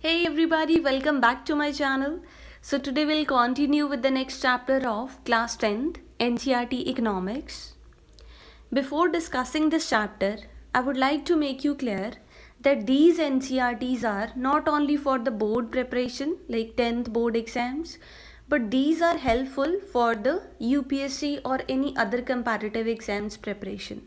Hey everybody, welcome back to my channel. So today we'll continue with the next chapter of class 10th NCERT Economics. Before discussing this chapter, I would like to make you clear that these NCERTs are not only for the board preparation like 10th board exams, but these are helpful for the UPSC or any other competitive exams preparation.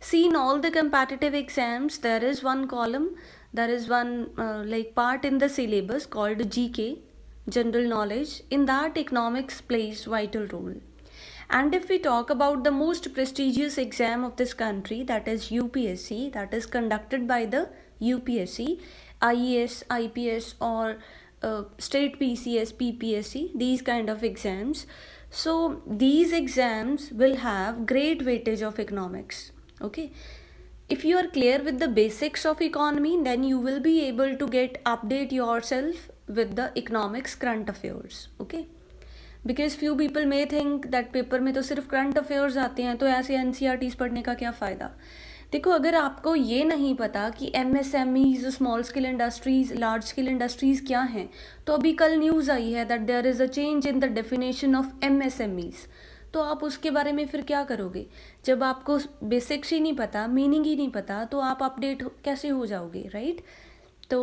See, in all the competitive exams, there is one column, there is one part in the syllabus called GK, General Knowledge. In that, economics plays vital role. And if we talk about the most prestigious exam of this country, that is UPSC, that is conducted by the UPSC, IES, IPS, or state PCS, PPSC, these kind of exams. So these exams will have great weightage of economics. Okay, if you are clear with the basics of economy, then you will be able to get update yourself with the economics current affairs. Okay, because few people may think that paper में तो सिर्फ current affairs आते हैं, तो ऐसे NCERTs पढ़ने का क्या फ़ायदा। देखो, अगर आपको ये नहीं पता कि MSMEs, small scale industries, large scale industries क्या हैं, तो अभी कल न्यूज़ आई है that there is a change in the definition of MSMEs. तो आप उसके बारे में फिर क्या करोगे? जब आपको बेसिक्स ही नहीं पता, मीनिंग ही नहीं पता, तो आप अपडेट कैसे हो जाओगे, राइट? तो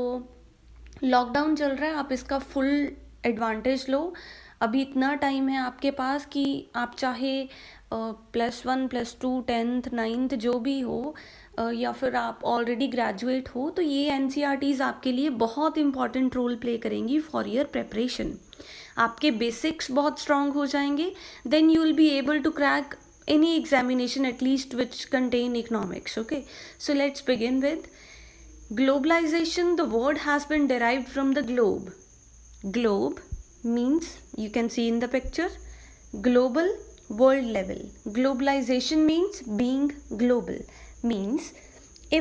लॉकडाउन चल रहा है, आप इसका फुल एडवांटेज लो। अभी इतना टाइम है आपके पास कि आप चाहे +1 +2 10th 9th जो भी हो, या फिर आप ऑलरेडी ग्रेजुएट हो, तो ये एनसीईआरटीज़ आपके लिए बहुत इंपॉर्टेंट रोल प्ले करेंगी फॉर योर प्रेपरेशन। आपके बेसिक्स बहुत स्ट्रांग हो जाएंगे, then you will be able to crack any examination at least which contain economics. Okay, so let's begin with globalization. The word has been derived from the globe. Globe means, you can see in the picture, global, world level. Globalization means being global, means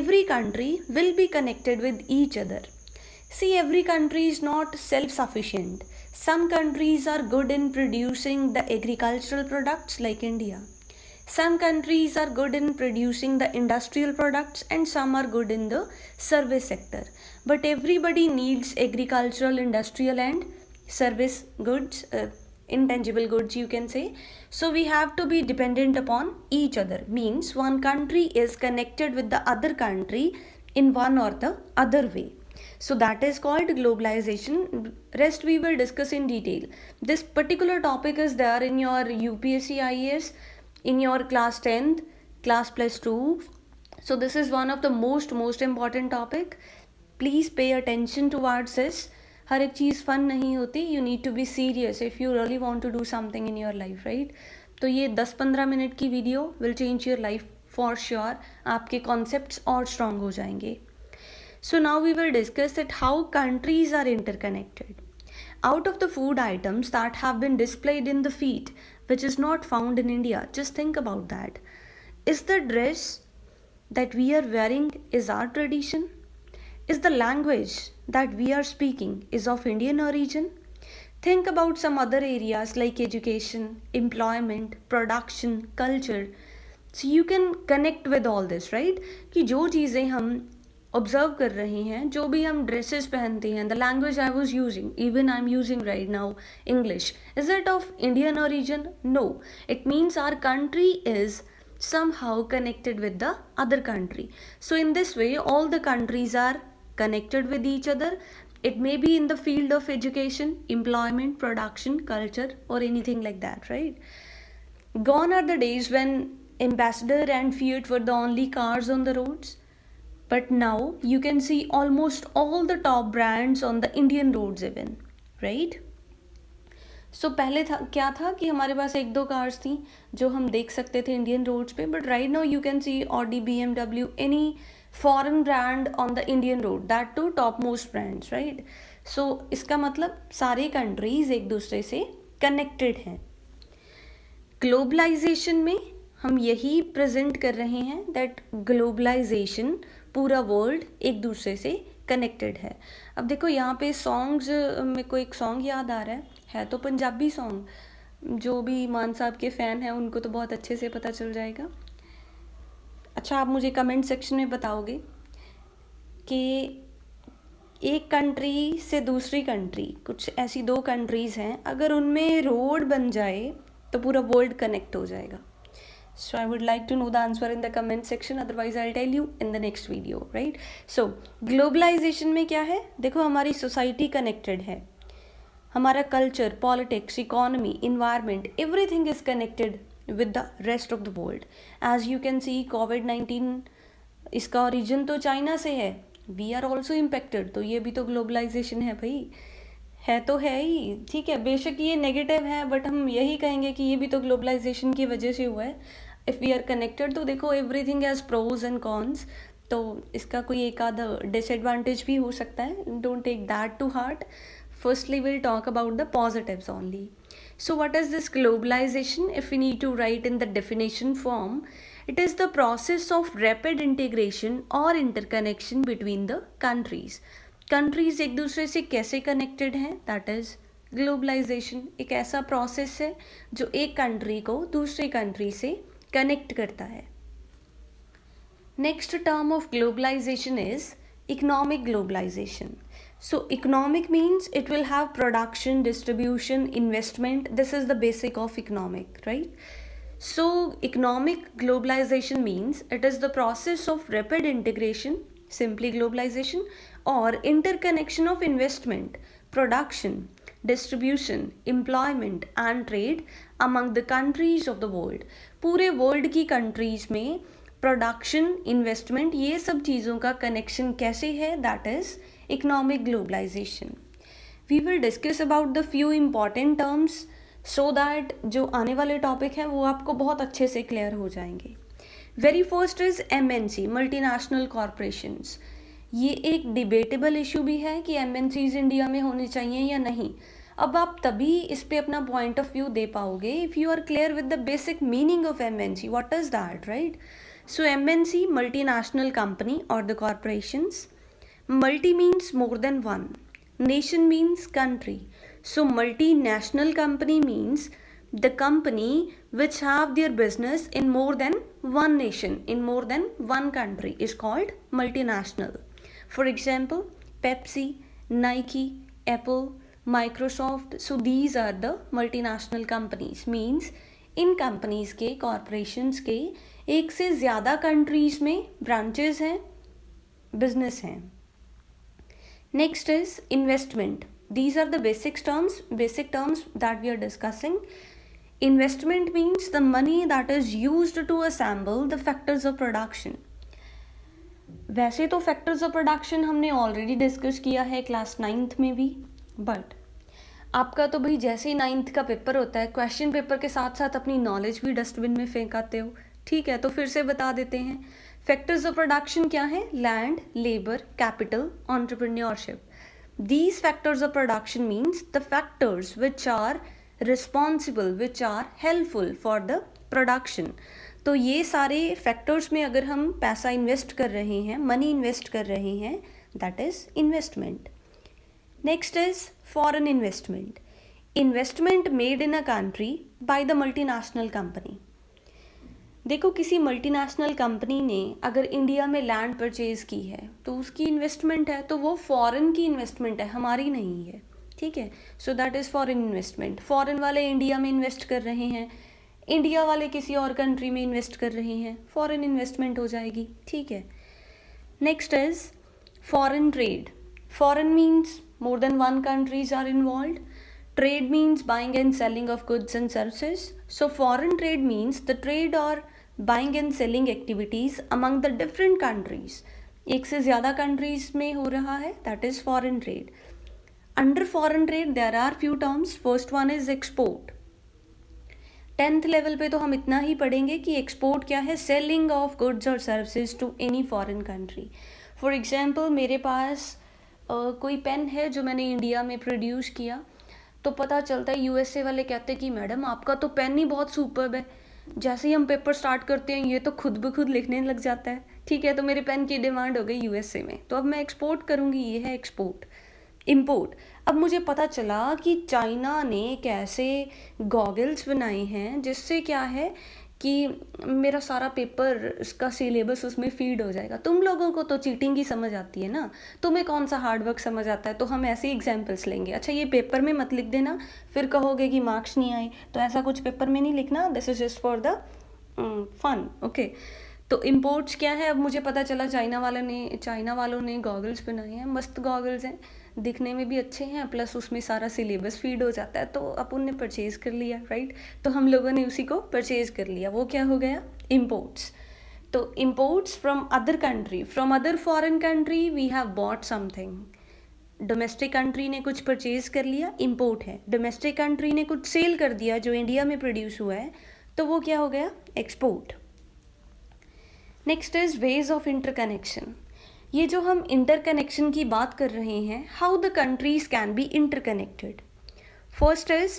every country will be connected with each other. See, every country is not self-sufficient. Some countries are good in producing the agricultural products like India. Some countries are good in producing the industrial products, and some are good in the service sector. But everybody needs agricultural, industrial and service goods, intangible goods you can say. So we have to be dependent upon each other, means one country is connected with the other country in one or the other way. So that is called globalization. Rest we will discuss in detail. This particular topic is there in your UPSC IAS, in your class 10th, class +2. So this is one of the most important topic. Please pay attention towards this. हर एक चीज़ fun नहीं होती. You need to be serious if you really want to do something in your life, right? तो ये 10-15 minute की video will change your life for sure. आपके concepts और strong हो जाएंगे. So now we will discuss that how countries are interconnected. Out of the food items that have been displayed in the feet, which is not found in India, just think about that. Is the dress that we are wearing is our tradition? Is the language that we are speaking is of Indian origin? Think about some other areas like education, employment, production, culture. So you can connect with all this, right? कि जो चीज़ें हम observe कर रहे हैं, जो भी हम ड्रेसेस पहनते हैं, the language I was using, even I am using right now English, is it of Indian origin? No, it means our country is somehow connected with the other country. So in this way, all the countries are connected with each other. It may be in the field of education, employment, production, culture, or anything like that, right? Gone are the days when Ambassador and Fiat were the only cars on the roads. But now you can see almost all the top brands on the Indian roads even, right? So पहले था क्या था कि हमारे पास एक दो cars थी जो हम देख सकते थे इंडियन रोड्स पे, but right now you can see Audi, BMW, any foreign brand on the Indian road, that too top most brands, right? So इसका मतलब सारे कंट्रीज एक दूसरे से कनेक्टेड हैं. ग्लोबलाइजेशन में हम यही प्रेजेंट कर रहे हैं दैट ग्लोबलाइजेशन, पूरा वर्ल्ड एक दूसरे से कनेक्टेड है. अब देखो यहाँ पे सॉन्ग्स, मेरे को एक सॉन्ग याद आ रहा है तो पंजाबी सॉन्ग, जो भी मान साहब के फ़ैन हैं उनको तो बहुत अच्छे से पता चल जाएगा. अच्छा, आप मुझे कमेंट सेक्शन में बताओगे कि एक कंट्री से दूसरी कंट्री, कुछ ऐसी दो कंट्रीज़ हैं, अगर उनमें रोड बन जाए तो पूरा वर्ल्ड कनेक्ट हो जाएगा. So I would like to know the answer in the comment section, otherwise I'll tell you in the next video, right? So globalization में क्या है, देखो हमारी सोसाइटी कनेक्टेड है, हमारा culture, politics, economy, environment, everything is connected with the rest of the world. As you can see कोविड-19 इसका origin तो चाइना से है, वी आर ऑल्सो इम्पेक्टेड, तो ये भी तो ग्लोबलाइजेशन है भाई, है तो है ही. ठीक है, बेशक ये नेगेटिव है बट हम यही कहेंगे कि ये भी तो ग्लोबलाइजेशन की वजह से हुआ है. इफ़ वी आर कनेक्टेड तो देखो everything has pros and cons, तो इसका कोई एक आधा डिसएडवांटेज भी हो सकता है. Don't take that to heart. Firstly, we'll talk about the positives only. So what is this globalization? If we need to write in the definition form, it is the process of rapid integration or interconnection between the countries. Countries एक दूसरे से कैसे connected हैं? That is globalization. एक ऐसा process है जो एक country को दूसरी country से connect करता है. Next term of globalization is economic globalization. So economic means it will have production, distribution, investment. This is the basic of economic, right? So economic globalization means it is the process of rapid integration, simply globalization, or interconnection of investment, production, distribution, employment and trade among the countries of the world. पूरे world की countries में production, investment, ये सब चीज़ों का connection कैसे है, that is economic globalisation. We will discuss about the few important terms so that जो आने वाले टॉपिक हैं वो आपको बहुत अच्छे से क्लियर हो जाएंगे. Very first is MNC, multinational corporations. ये एक डिबेटेबल इशू भी है कि MNCs इंडिया में होने चाहिए या नहीं. अब आप तभी इस पे अपना पॉइंट ऑफ व्यू दे पाओगे if you are clear with the basic meaning of MNC. What is that, right? So MNC, multinational company or the corporations. Multi means more than one. Nation means country. So multinational company means the company which have their business in more than one nation, in more than one country is called multinational. For example, Pepsi, Nike, Apple, Microsoft. So these are the multinational companies. Means in companies के, corporations के एक से ज़्यादा countries में branches हैं, business हैं. Next is investment. These are the basic terms that we are discussing. Investment means the money that is used to assemble the factors of production. वैसे तो फैक्टर्स ऑफ प्रोडक्शन हमने already discuss किया है class 9th में भी, but आपका तो भाई जैसे ही 9th का पेपर होता है, क्वेश्चन पेपर के साथ साथ अपनी नॉलेज भी डस्टबिन में फेंक आते हो. ठीक है, तो फिर से बता देते हैं. फैक्टर्स ऑफ प्रोडक्शन क्या है? Land, labour, capital, entrepreneurship. These factors of production means the factors which are responsible, which are helpful for the production. तो ये सारे फैक्टर्स में अगर हम पैसा इन्वेस्ट कर रहे हैं, मनी इन्वेस्ट कर रहे हैं, that is investment. Next is foreign investment. Investment made in a country by the multinational company. देखो किसी मल्टीनेशनल कंपनी ने अगर इंडिया में लैंड परचेज की है तो उसकी इन्वेस्टमेंट है, तो वो फॉरेन की इन्वेस्टमेंट है, हमारी नहीं है. ठीक है, so that is foreign investment. Foreign वाले इंडिया में इन्वेस्ट कर रहे हैं, इंडिया वाले किसी और कंट्री में इन्वेस्ट कर रहे हैं, फॉरेन इन्वेस्टमेंट हो जाएगी. ठीक है. Next is foreign trade. Foreign means more than one countries are involved. Trade means buying and selling of goods and services. So foreign trade means the trade or buying and selling activities among the different countries. एक से ज़्यादा countries में हो रहा है, that is foreign trade. Under foreign trade there are few terms. First one is export. 10th level पे तो हम इतना ही पढ़ेंगे कि export क्या है? Selling of goods or services to any foreign country. For example, मेरे पास कोई पेन है जो मैंने इंडिया में प्रोड्यूस किया, तो पता चलता है USA वाले कहते हैं कि मैडम आपका तो पेन ही बहुत सुपर्ब है. जैसे ही हम पेपर स्टार्ट करते हैं ये तो खुद ब खुद लिखने लग जाता है. ठीक है, तो मेरे पेन की डिमांड हो गई USA में, तो अब मैं एक्सपोर्ट करूँगी. ये है एक्सपोर्ट. इम्पोर्ट. अब मुझे पता चला कि चाइना ने कैसे गॉगल्स बनाए हैं जिससे क्या है कि मेरा सारा पेपर इसका सिलेबस उसमें फीड हो जाएगा। तुम लोगों को तो चीटिंग ही समझ आती है ना, तुम्हें कौन सा हार्डवर्क समझ आता है। तो हम ऐसे ही एग्जाम्पल्स लेंगे, अच्छा ये पेपर में मत लिख देना, फिर कहोगे कि मार्क्स नहीं आए, तो ऐसा कुछ पेपर में नहीं लिखना, this is just for the fun, okay. तो इम्पोर्ट्स क्या है, अब मुझे पता चला चाइना वालों ने गॉगल्स बनाए हैं, मस्त गॉगल्स हैं, दिखने में भी अच्छे हैं, प्लस उसमें सारा सिलेबस फीड हो जाता है, तो अपन ने परचेज़ कर लिया, राइट। तो हम लोगों ने उसी को परचेज़ कर लिया, वो क्या हो गया, इम्पोर्ट्स। तो imports from other country, from other foreign country we have bought something. Domestic country ने कुछ परचेज़ कर लिया, इम्पोर्ट है। डोमेस्टिक कंट्री ने कुछ सेल कर दिया जो इंडिया में प्रोड्यूस हुआ है, तो वो क्या हो गया, export. Next is ways of interconnection. ये जो हम इंटरकनेक्शन की बात कर रहे हैं, how the countries can be interconnected. First is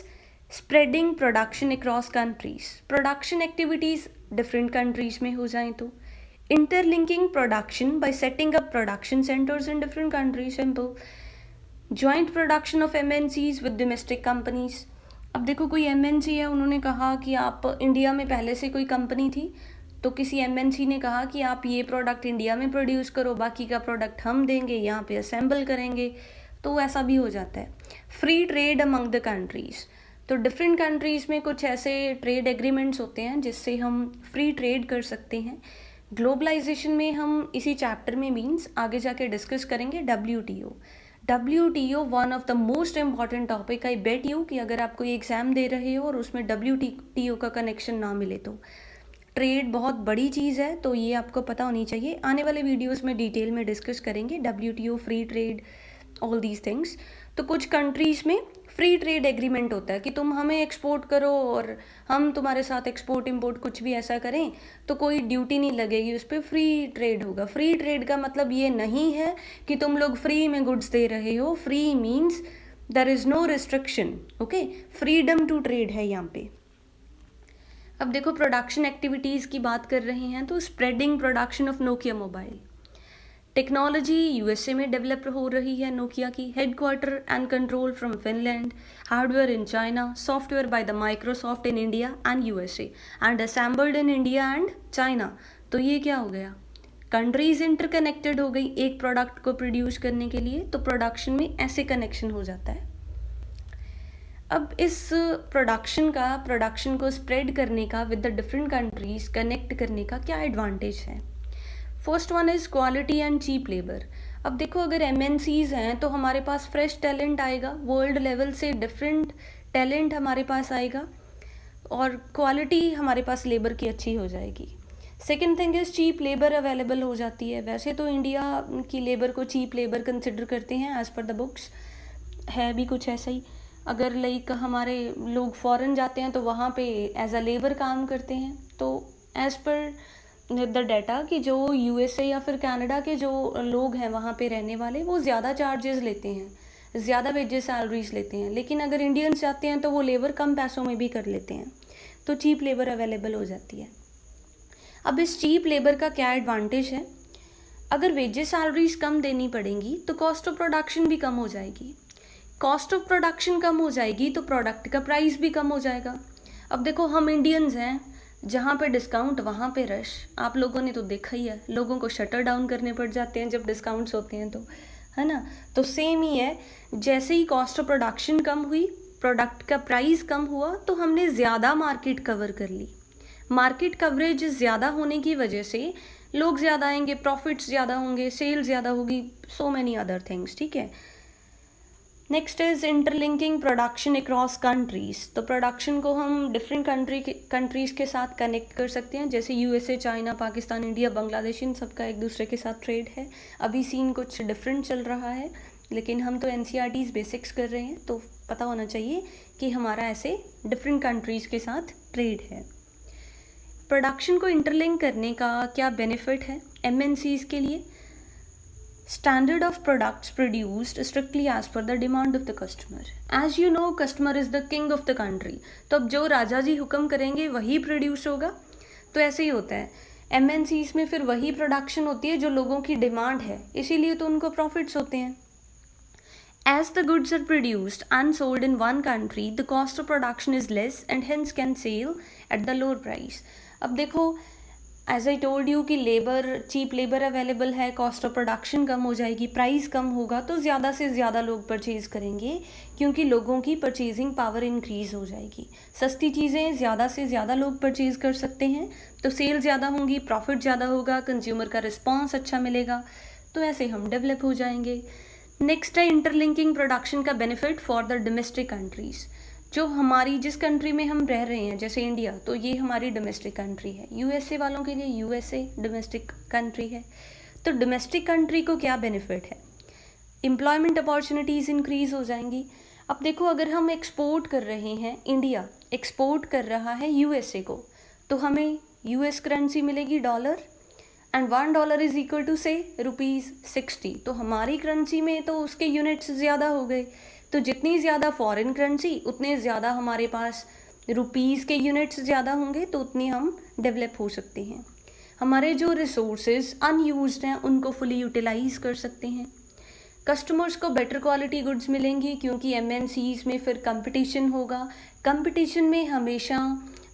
spreading production across countries, production activities different countries में हो जाएं तो। Interlinking production by setting up production centres in different countries, simple. Joint production of MNCs with domestic companies. अब देखो कोई MNC है, उन्होंने कहा कि आप इंडिया में पहले से कोई कंपनी थी, तो किसी MNC ने कहा कि आप ये प्रोडक्ट इंडिया में प्रोड्यूस करो, बाकी का प्रोडक्ट हम देंगे, यहाँ पे असेंबल करेंगे, तो ऐसा भी हो जाता है। Free trade among the countries, तो डिफरेंट कंट्रीज़ में कुछ ऐसे ट्रेड एग्रीमेंट्स होते हैं जिससे हम फ्री ट्रेड कर सकते हैं। ग्लोबलाइजेशन में हम इसी चैप्टर में मीन्स आगे जाके डिस्कस करेंगे WTO one of the most important topic. I bet you कि अगर आप कोई एग्ज़ाम दे रहे हो और उसमें WTO का कनेक्शन ना मिले तो। ट्रेड बहुत बड़ी चीज़ है, तो ये आपको पता होनी चाहिए। आने वाले वीडियोस में डिटेल में डिस्कस करेंगे WTO, free trade, all these things. तो कुछ कंट्रीज़ में फ्री ट्रेड एग्रीमेंट होता है कि तुम हमें एक्सपोर्ट करो और हम तुम्हारे साथ एक्सपोर्ट इंपोर्ट कुछ भी ऐसा करें तो कोई ड्यूटी नहीं लगेगी, उस पर फ्री ट्रेड होगा। फ्री ट्रेड का मतलब ये नहीं है कि तुम लोग फ्री में गुड्स दे रहे हो, free means there is no restriction, okay, freedom to trade है यहाँ पे। अब देखो प्रोडक्शन एक्टिविटीज़ की बात कर रहे हैं, तो spreading production of Nokia mobile. Technology USA में डेवलप हो रही है नोकिया की, headquarter and control from Finland, hardware in China, software by the Microsoft in India and USA and assembled in India and China. तो ये क्या हो गया, कंट्रीज इंटरकनेक्टेड हो गई एक प्रोडक्ट को प्रोड्यूस करने के लिए, तो प्रोडक्शन में ऐसे कनेक्शन हो जाता है। अब इस प्रोडक्शन को स्प्रेड करने का with the different countries connect करने का क्या एडवांटेज है। First one is quality and cheap labour. अब देखो अगर MNCs हैं तो हमारे पास फ्रेश टैलेंट आएगा, वर्ल्ड लेवल से डिफरेंट टैलेंट हमारे पास आएगा, और क्वालिटी हमारे पास लेबर की अच्छी हो जाएगी। Second thing is cheap labour available हो जाती है। वैसे तो इंडिया की लेबर को चीप लेबर कंसिडर करते हैं एज़ पर द बुक्स, है भी कुछ ऐसा ही। अगर लाइक हमारे लोग फॉरेन जाते हैं तो वहाँ पे एज अ लेबर काम करते हैं, तो एज़ पर द डाटा कि जो USA या फिर कनाडा के जो लोग हैं वहाँ पे रहने वाले, वो ज़्यादा चार्जेस लेते हैं, ज़्यादा वेजेस सैलरीज लेते हैं। लेकिन अगर इंडियंस जाते हैं तो वो लेबर कम पैसों में भी कर लेते हैं, तो चीप लेबर अवेलेबल हो जाती है। अब इस चीप लेबर का क्या एडवांटेज है, अगर वेजेस सैलरीज कम देनी पड़ेंगी तो कॉस्ट ऑफ प्रोडक्शन भी कम हो जाएगी। कॉस्ट ऑफ प्रोडक्शन कम हो जाएगी तो प्रोडक्ट का प्राइस भी कम हो जाएगा। अब देखो हम इंडियंस हैं, जहाँ पे डिस्काउंट वहाँ पे रश, आप लोगों ने तो देखा ही है, लोगों को शटर डाउन करने पड़ जाते हैं जब डिस्काउंट्स होते हैं, तो है ना। तो सेम ही है, जैसे ही कॉस्ट ऑफ प्रोडक्शन कम हुई, प्रोडक्ट का प्राइस कम हुआ, तो हमने ज़्यादा मार्केट कवर कर ली। मार्केट कवरेज ज़्यादा होने की वजह से लोग ज़्यादा आएंगे, प्रॉफिट्स ज़्यादा होंगे, सेल ज़्यादा होगी, सो मैनी अदर थिंग्स, ठीक है। Next is interlinking production across countries. तो प्रोडक्शन को हम डिफरेंट कंट्रीज़ के साथ कनेक्ट कर सकते हैं, जैसे USA, China, Pakistan, India, Bangladesh, इन सबका एक दूसरे के साथ ट्रेड है। अभी सीन कुछ डिफरेंट चल रहा है, लेकिन हम तो NCERT's बेसिक्स कर रहे हैं, तो पता होना चाहिए कि हमारा ऐसे डिफरेंट कंट्रीज़ के साथ ट्रेड है। प्रोडक्शन को इंटरलिंक करने का क्या बेनिफिट है MNCs के लिए। Standard of products produced strictly as per the demand of the customer. As you know, customer is the king of the country. तो अब जो राजा जी हुक्म करेंगे वही प्रोड्यूस होगा, तो ऐसे ही होता है। MNCs में फिर वही प्रोडक्शन होती है जो लोगों की डिमांड है, इसीलिए तो उनको प्रॉफिट्स होते हैं। As the goods are produced and sold in one country, the cost of production is less and hence can sell at the lower price. अब देखो, एज आई टोल्ड यू कि लेबर, चीप लेबर अवेलेबल है, cost of production कम हो जाएगी, price कम होगा, तो ज़्यादा से ज़्यादा लोग परचेज़ करेंगे क्योंकि लोगों की परचेजिंग पावर इंक्रीज़ हो जाएगी। सस्ती चीज़ें ज़्यादा से ज़्यादा लोग परचेज़ कर सकते हैं, तो सेल ज़्यादा होंगी, प्रॉफिट ज़्यादा होगा, कंज्यूमर का रिस्पॉन्स अच्छा मिलेगा, तो ऐसे हम डेवलप हो जाएंगे। नेक्स्ट है इंटरलिंकिंग प्रोडक्शन का benefit for the domestic countries. जो हमारी जिस कंट्री में हम रह रहे हैं, जैसे इंडिया, तो ये हमारी डोमेस्टिक कंट्री है। यूएसए वालों के लिए यूएसए डोमेस्टिक कंट्री है। तो डोमेस्टिक कंट्री को क्या बेनिफिट है? एम्प्लॉयमेंट अपॉर्चुनिटीज़ इंक्रीज़ हो जाएंगी। अब देखो, अगर हम एक्सपोर्ट कर रहे हैं, इंडिया एक्सपोर्ट कर रहा है यूएसए को, तो हमें यूएस करेंसी मिलेगी dollar, and $1 is equal to से ₹60। तो हमारी करेंसी में तो उसके यूनिट्स ज़्यादा हो गए, तो जितनी ज़्यादा फॉरेन करेंसी उतने ज़्यादा हमारे पास रुपीज़ के यूनिट्स ज़्यादा होंगे, तो उतनी हम डेवलप हो सकते हैं। हमारे जो रिसोर्सेज अनयूज्ड हैं उनको फुली यूटिलाइज कर सकते हैं। कस्टमर्स को बेटर क्वालिटी गुड्स मिलेंगी क्योंकि एमएनसीज में फिर कंपटीशन होगा। कंपटीशन में हमेशा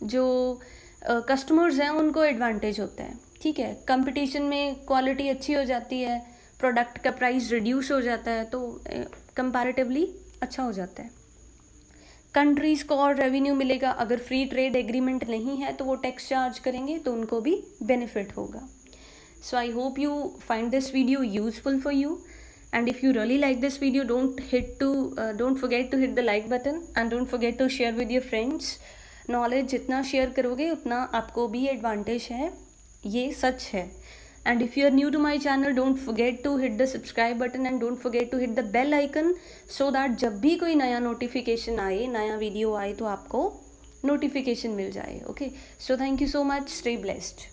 जो कस्टमर्स हैं उनको एडवांटेज होता है, ठीक है। कंपटीशन में क्वालिटी अच्छी हो जाती है, प्रोडक्ट का प्राइस रिड्यूस हो जाता है, तो कंपैरेटिवली अच्छा हो जाता है। कंट्रीज़ को और रेवेन्यू मिलेगा। अगर फ्री ट्रेड एग्रीमेंट नहीं है तो वो टैक्स चार्ज करेंगे, तो उनको भी बेनिफिट होगा। So I hope you find this video useful for you, and if you really like this video, don't forget to hit the like button and don't forget to share with your friends. Knowledge जितना share करोगे उतना आपको भी advantage है, ये सच है। And if you are new to my channel, don't forget to hit the subscribe button and don't forget to hit the bell icon so that जब भी कोई नया नोटिफिकेशन आए, नया वीडियो आए, तो आपको नोटिफिकेशन मिल जाए। Okay, so thank you so much, stay blessed.